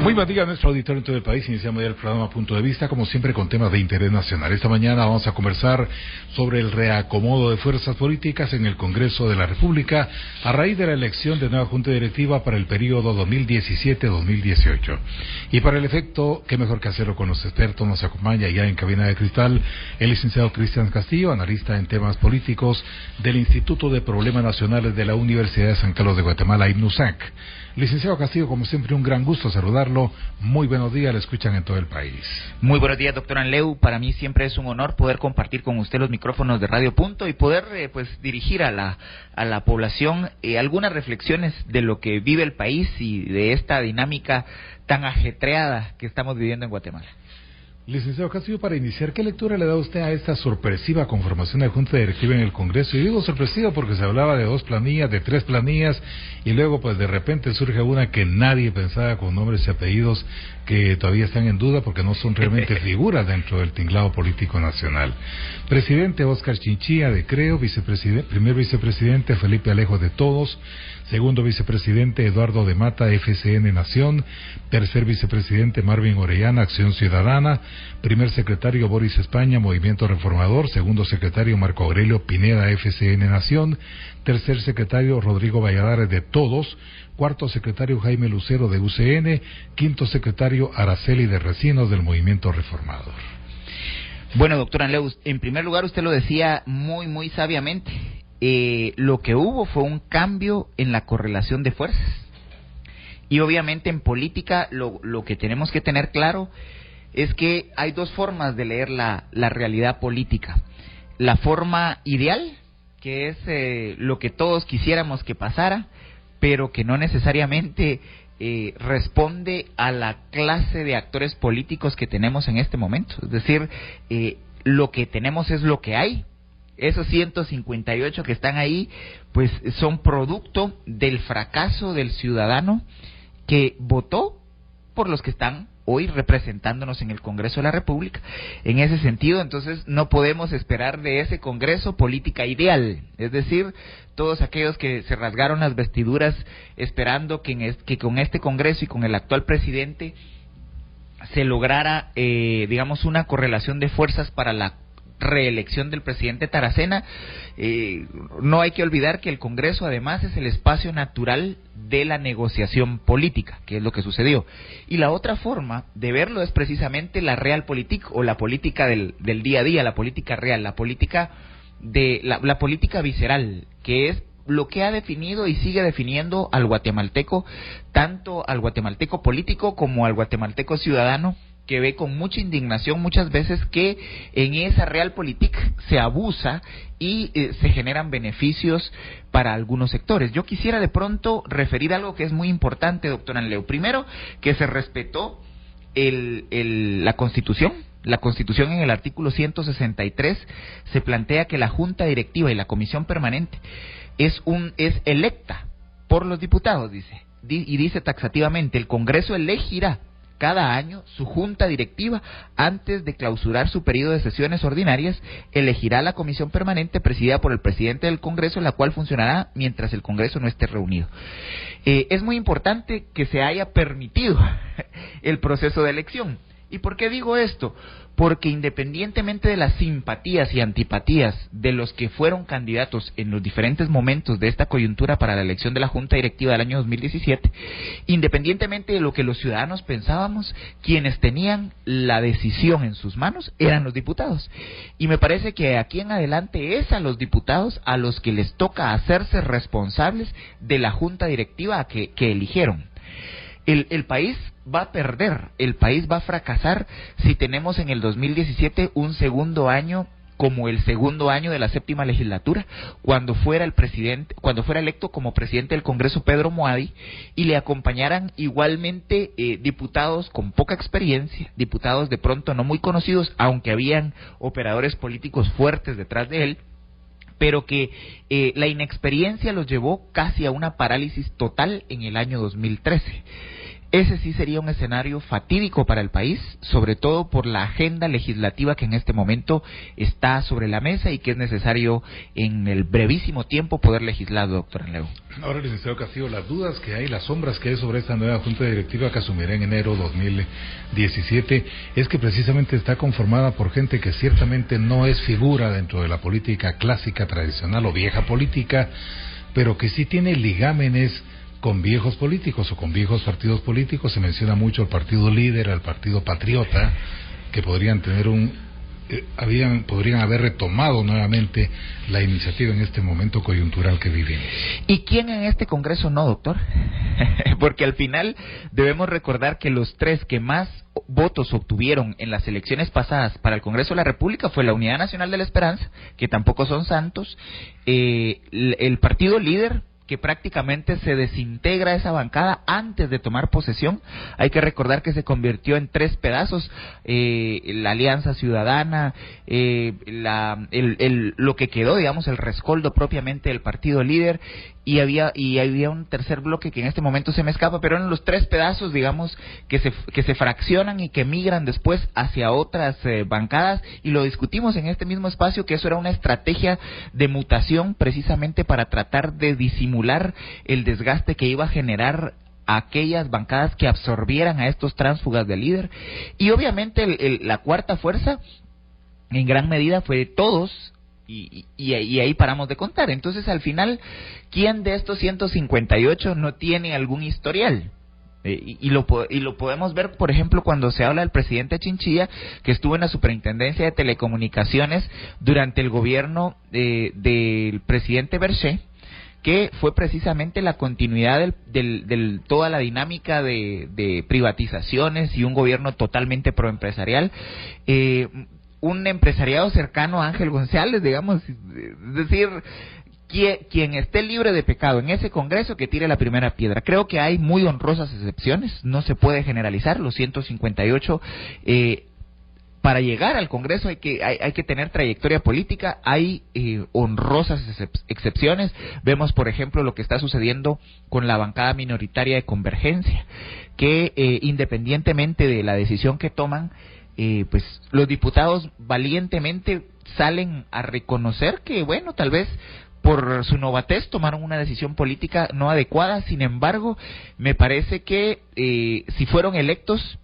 Muy buen día a nuestro auditorio en todo el país. Iniciamos ya el programa Punto de Vista, como siempre con temas de interés nacional. Esta mañana vamos a conversar sobre el reacomodo de fuerzas políticas en el Congreso de la República a raíz de la elección de nueva Junta Directiva para el periodo 2017-2018. Y para el efecto, qué mejor que hacerlo con los expertos. Nos acompaña ya en cabina de cristal el licenciado Cristian Castillo, analista en temas políticos del Instituto de Problemas Nacionales de la Universidad de San Carlos de Guatemala, INUSAC. Licenciado Castillo, como siempre, un gran gusto saludarlo. Muy buenos días, le escuchan en todo el país. Muy buenos días, doctor Anleu. Para mí siempre es un honor poder compartir con usted los micrófonos de Radio Punto y poder dirigir a la población algunas reflexiones de lo que vive el país y de esta dinámica tan ajetreada que estamos viviendo en Guatemala. Licenciado Castillo, para iniciar, ¿qué lectura le da usted a esta sorpresiva conformación de Junta Directiva en el Congreso? Y digo sorpresiva porque se hablaba de 2 planillas, de 3 planillas, y luego pues de repente surge una que nadie pensaba, con nombres y apellidos que todavía están en duda porque no son realmente figuras dentro del tinglado político nacional. Presidente Óscar Chinchilla de Creo, primer vicepresidente Felipe Alejo de Todos, segundo vicepresidente Eduardo de Mata, FCN Nación, tercer vicepresidente Marvin Orellana, Acción Ciudadana, primer secretario Boris España, Movimiento Reformador, segundo secretario Marco Aurelio Pineda, FCN Nación, tercer secretario Rodrigo Valladares de Todos, cuarto secretario Jaime Lucero de UCN, quinto secretario Araceli de Recinos del Movimiento Reformador. Bueno, doctor Anleu, en primer lugar usted lo decía muy sabiamente. Lo que hubo fue un cambio en la correlación de fuerzas. Y obviamente en política lo que tenemos que tener claro es que hay 2 formas de leer la realidad política. La forma ideal, que es lo que todos quisiéramos que pasara, pero que no necesariamente responde a la clase de actores políticos que tenemos en este momento. Es decir, lo que tenemos es lo que hay. Esos 158 que están ahí, pues son producto del fracaso del ciudadano que votó por los que están hoy representándonos en el Congreso de la República. En ese sentido, entonces, no podemos esperar de ese Congreso política ideal, es decir, todos aquellos que se rasgaron las vestiduras esperando que con este Congreso y con el actual presidente se lograra, una correlación de fuerzas para la reelección del presidente Taracena. No hay que olvidar que el Congreso además es el espacio natural de la negociación política, que es lo que sucedió. Y la otra forma de verlo es precisamente la realpolitik, o la política del día a día, la política real, la política la política visceral, que es lo que ha definido y sigue definiendo al guatemalteco, tanto al guatemalteco político como al guatemalteco ciudadano, que ve con mucha indignación muchas veces que en esa realpolitik se abusa y se generan beneficios para algunos sectores. Yo quisiera de pronto referir algo que es muy importante, doctor Anleu. Primero, que se respetó la Constitución. La Constitución, en el artículo 163 se plantea que la Junta Directiva y la Comisión Permanente es electa por los diputados, y dice taxativamente: el Congreso elegirá cada año su junta directiva antes de clausurar su periodo de sesiones ordinarias. Elegirá la comisión permanente presidida por el presidente del Congreso, la cual funcionará mientras el Congreso no esté reunido. Es muy importante que se haya permitido el proceso de elección. ¿Y por qué digo esto? Porque independientemente de las simpatías y antipatías de los que fueron candidatos en los diferentes momentos de esta coyuntura para la elección de la Junta Directiva del año 2017, independientemente de lo que los ciudadanos pensábamos, quienes tenían la decisión en sus manos eran los diputados. Y me parece que aquí en adelante es a los diputados a los que les toca hacerse responsables de la Junta Directiva que eligieron. El país va a perder, el país va a fracasar si tenemos en el 2017 un segundo año como el segundo año de la 7ª legislatura, cuando fuera electo como presidente del Congreso Pedro Moadi, y le acompañaran igualmente diputados con poca experiencia, diputados de pronto no muy conocidos, aunque habían operadores políticos fuertes detrás de él, pero que la inexperiencia los llevó casi a una parálisis total en el año 2013. ese sí sería un escenario fatídico para el país, sobre todo por la agenda legislativa que en este momento está sobre la mesa y que es necesario en el brevísimo tiempo poder legislar, doctor Enleu. Ahora, licenciado Castillo, las dudas que hay, las sombras que hay sobre esta nueva Junta Directiva que asumirá en enero 2017 es que precisamente está conformada por gente que ciertamente no es figura dentro de la política clásica, tradicional o vieja política, pero que sí tiene ligámenes con viejos políticos o con viejos partidos políticos. Se menciona mucho el partido líder, al partido patriota, que podrían tener podrían haber retomado nuevamente la iniciativa en este momento coyuntural que vivimos. ¿Y quién en este Congreso no, doctor? Porque al final debemos recordar que los tres que más votos obtuvieron en las elecciones pasadas para el Congreso de la República fue la Unidad Nacional de la Esperanza, que tampoco son santos, el partido líder, que prácticamente se desintegra esa bancada antes de tomar posesión. Hay que recordar que se convirtió en 3 pedazos, la Alianza Ciudadana, lo que quedó, digamos, el rescoldo propiamente del partido líder, y había un tercer bloque que en este momento se me escapa, pero eran los 3 pedazos, digamos, que se fraccionan y que migran después hacia otras bancadas, y lo discutimos en este mismo espacio, que eso era una estrategia de mutación precisamente para tratar de disimular el desgaste que iba a generar aquellas bancadas que absorbieran a estos tránsfugas del líder. Y obviamente la cuarta fuerza en gran medida fue todos, y ahí paramos de contar. Entonces, al final, ¿quién de estos 158 no tiene algún historial? Y lo podemos ver, por ejemplo, cuando se habla del presidente Chinchilla, que estuvo en la Superintendencia de Telecomunicaciones durante el gobierno del presidente Berché, que fue precisamente la continuidad de toda la dinámica de privatizaciones y un gobierno totalmente proempresarial, un empresariado cercano a Ángel González, digamos, es decir, quien esté libre de pecado en ese Congreso, que tire la primera piedra. Creo que hay muy honrosas excepciones, no se puede generalizar, los 158, para llegar al Congreso hay que tener trayectoria política. Hay honrosas excepciones. Vemos, por ejemplo, lo que está sucediendo con la bancada minoritaria de Convergencia, que independientemente de la decisión que toman, pues los diputados valientemente salen a reconocer que, bueno, tal vez por su novatez tomaron una decisión política no adecuada. Sin embargo, me parece que si fueron electos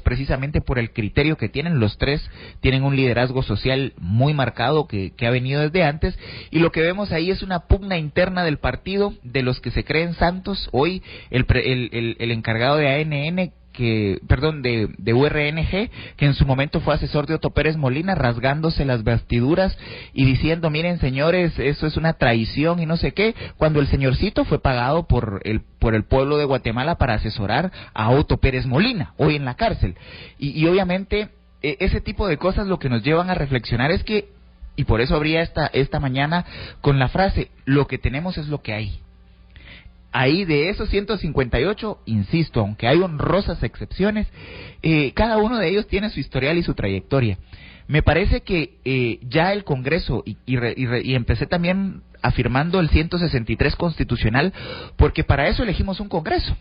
precisamente por el criterio que tienen. Los 3 tienen un liderazgo social muy marcado que ha venido desde antes, y lo que vemos ahí es una pugna interna del partido, de los que se creen santos. Hoy el encargado de ANN, de URNG, que en su momento fue asesor de Otto Pérez Molina, rasgándose las vestiduras y diciendo: miren, señores, eso es una traición y no sé qué, cuando el señorcito fue pagado por el pueblo de Guatemala para asesorar a Otto Pérez Molina, hoy en la cárcel. Y obviamente ese tipo de cosas lo que nos llevan a reflexionar es que, y por eso abría esta mañana con la frase: lo que tenemos es lo que hay. Ahí, de esos 158, insisto, aunque hay honrosas excepciones, cada uno de ellos tiene su historial y su trayectoria. Me parece que ya el Congreso, y empecé también afirmando el 163 constitucional, porque para eso elegimos un Congreso.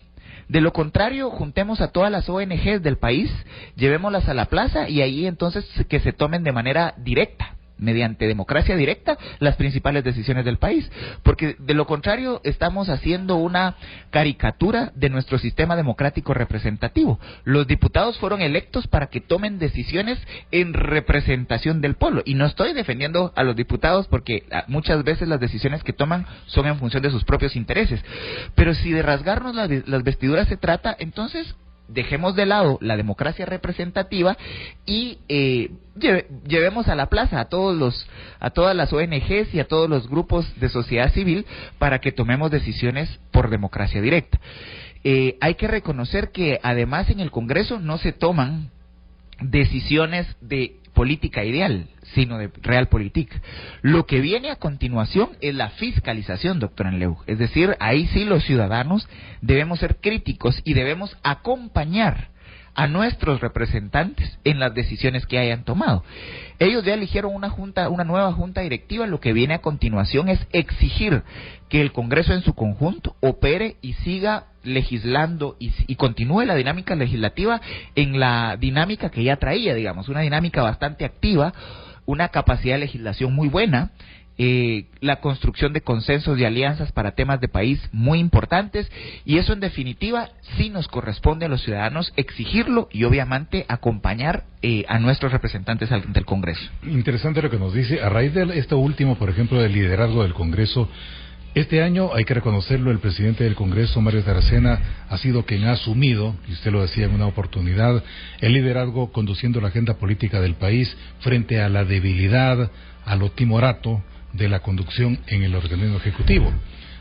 De lo contrario, juntemos a todas las ONGs del país, llevémoslas a la plaza, y ahí entonces que se tomen de manera directa, mediante democracia directa, las principales decisiones del país, porque de lo contrario estamos haciendo una caricatura de nuestro sistema democrático representativo. Los diputados fueron electos para que tomen decisiones en representación del pueblo, y no estoy defendiendo a los diputados porque muchas veces las decisiones que toman son en función de sus propios intereses, pero si de rasgarnos las vestiduras se trata, entonces dejemos de lado la democracia representativa y llevemos a la plaza a todas las ONGs y a todos los grupos de sociedad civil para que tomemos decisiones por democracia directa. Hay que reconocer que además en el Congreso no se toman decisiones de política ideal, sino de realpolitik. Lo que viene a continuación es la fiscalización, doctor Enleu. Es decir, ahí sí los ciudadanos debemos ser críticos y debemos acompañar a nuestros representantes en las decisiones que hayan tomado. Ellos ya eligieron una nueva junta directiva. Lo que viene a continuación es exigir que el Congreso en su conjunto opere y siga legislando y continúe la dinámica legislativa en la dinámica que ya traía, digamos, una dinámica bastante activa, una capacidad de legislación muy buena, la construcción de consensos y alianzas para temas de país muy importantes, y eso en definitiva sí nos corresponde a los ciudadanos exigirlo y obviamente acompañar a nuestros representantes ante el Congreso. Interesante lo que nos dice. A raíz de esto último, por ejemplo, del liderazgo del Congreso, este año, hay que reconocerlo, el presidente del Congreso, Mario Taracena, ha sido quien ha asumido, y usted lo decía en una oportunidad, el liderazgo conduciendo la agenda política del país frente a la debilidad, a lo timorato de la conducción en el organismo ejecutivo.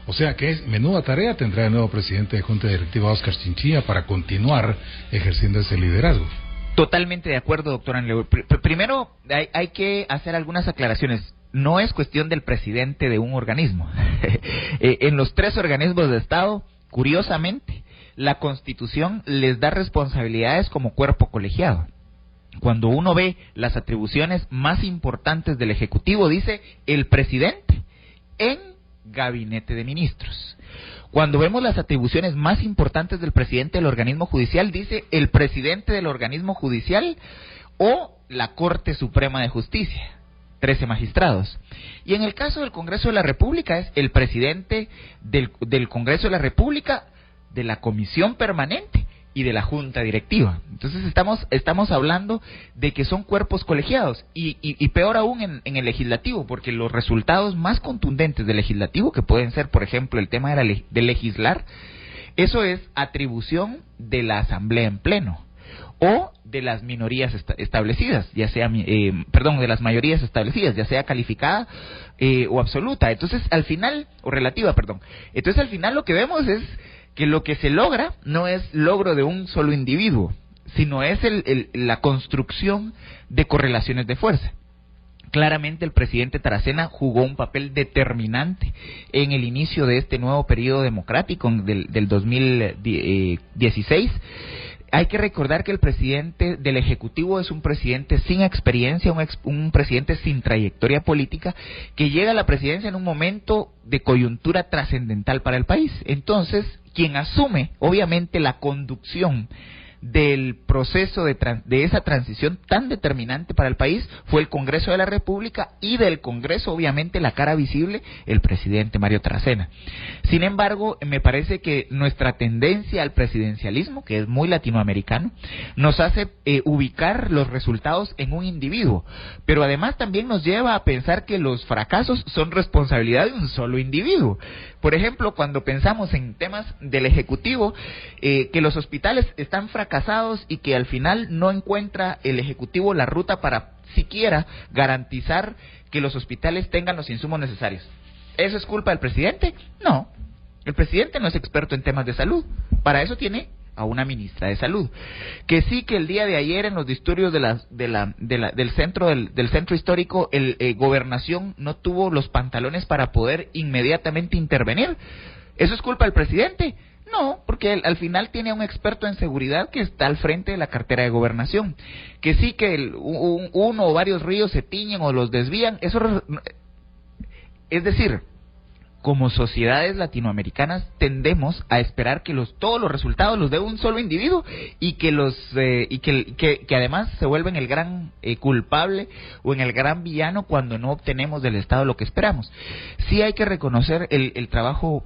O sea que es menuda tarea tendrá el nuevo presidente de Junta Directiva, Óscar Chinchilla, para continuar ejerciendo ese liderazgo. Totalmente de acuerdo, doctor Anleu. Primero, hay que hacer algunas aclaraciones. No es cuestión del presidente de un organismo. En los 3 organismos de Estado, curiosamente, la Constitución les da responsabilidades como cuerpo colegiado. Cuando uno ve las atribuciones más importantes del Ejecutivo, dice el presidente en gabinete de ministros. Cuando vemos las atribuciones más importantes del presidente del organismo judicial, dice el presidente del organismo judicial o la Corte Suprema de Justicia, 13 magistrados. Y en el caso del Congreso de la República es el presidente del Congreso de la República, de la Comisión Permanente y de la Junta Directiva. Entonces estamos hablando de que son cuerpos colegiados y peor aún en el legislativo, porque los resultados más contundentes del legislativo, que pueden ser, por ejemplo, el tema de legislar, eso es atribución de la Asamblea en pleno o de las minorías establecidas, ya sea, de las mayorías establecidas, ya sea calificada o absoluta. Entonces, al final, o relativa, perdón. Entonces, al final lo que vemos es que lo que se logra no es logro de un solo individuo, sino es la construcción de correlaciones de fuerza. Claramente el presidente Taracena jugó un papel determinante en el inicio de este nuevo periodo democrático del 2016. Hay que recordar que el presidente del Ejecutivo es un presidente sin experiencia, un presidente sin trayectoria política, que llega a la presidencia en un momento de coyuntura trascendental para el país. Entonces, quien asume, obviamente, la conducción del proceso de esa transición tan determinante para el país fue el Congreso de la República, y del Congreso, obviamente, la cara visible, el presidente Mario Taracena. Sin embargo, me parece que nuestra tendencia al presidencialismo, que es muy latinoamericano, nos hace ubicar los resultados en un individuo, pero además también nos lleva a pensar que los fracasos son responsabilidad de un solo individuo. Por ejemplo, cuando pensamos en temas del Ejecutivo, que los hospitales están fracasados y que al final no encuentra el Ejecutivo la ruta para siquiera garantizar que los hospitales tengan los insumos necesarios. ¿Eso es culpa del presidente? No, el presidente no es experto en temas de salud, para eso tiene a una ministra de salud. Que sí, que el día de ayer en los disturbios del centro histórico, Gobernación no tuvo los pantalones para poder inmediatamente intervenir. ¿Eso es culpa del presidente? No, porque él, al final tiene a un experto en seguridad que está al frente de la cartera de Gobernación. Que sí, que uno o varios ríos se tiñen o los desvían, eso es decir, como sociedades latinoamericanas tendemos a esperar que todos los resultados los dé un solo individuo, y que además se vuelven el gran culpable o en el gran villano cuando no obtenemos del Estado lo que esperamos. Sí hay que reconocer el trabajo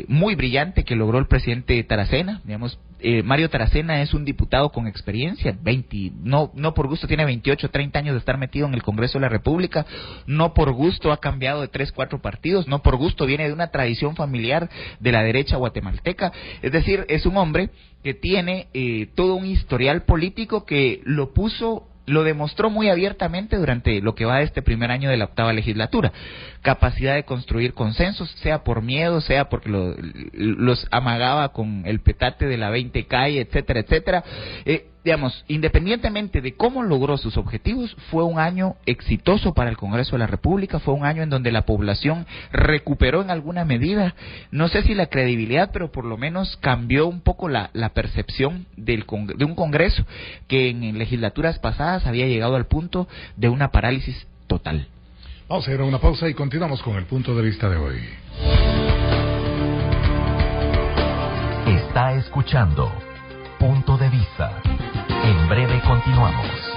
muy brillante que logró el presidente Taracena. Digamos, Mario Taracena es un diputado con experiencia, no por gusto tiene 28, 30 años de estar metido en el Congreso de la República, no por gusto ha cambiado de 3, 4 partidos, no por gusto viene de una tradición familiar de la derecha guatemalteca. Es decir, es un hombre que tiene todo un historial político que lo demostró muy abiertamente durante lo que va de este primer año de la 8ª legislatura. Capacidad de construir consensos, sea por miedo, sea porque los amagaba con el petate de la 20 calle, etcétera, etcétera. digamos, independientemente de cómo logró sus objetivos, fue un año exitoso para el Congreso de la República, fue un año en donde la población recuperó en alguna medida, no sé si la credibilidad, pero por lo menos cambió un poco la percepción de un Congreso que en legislaturas pasadas había llegado al punto de una parálisis total. Vamos a ir a una pausa y continuamos con el punto de vista de hoy. Está escuchando Punto de Vista. En breve continuamos.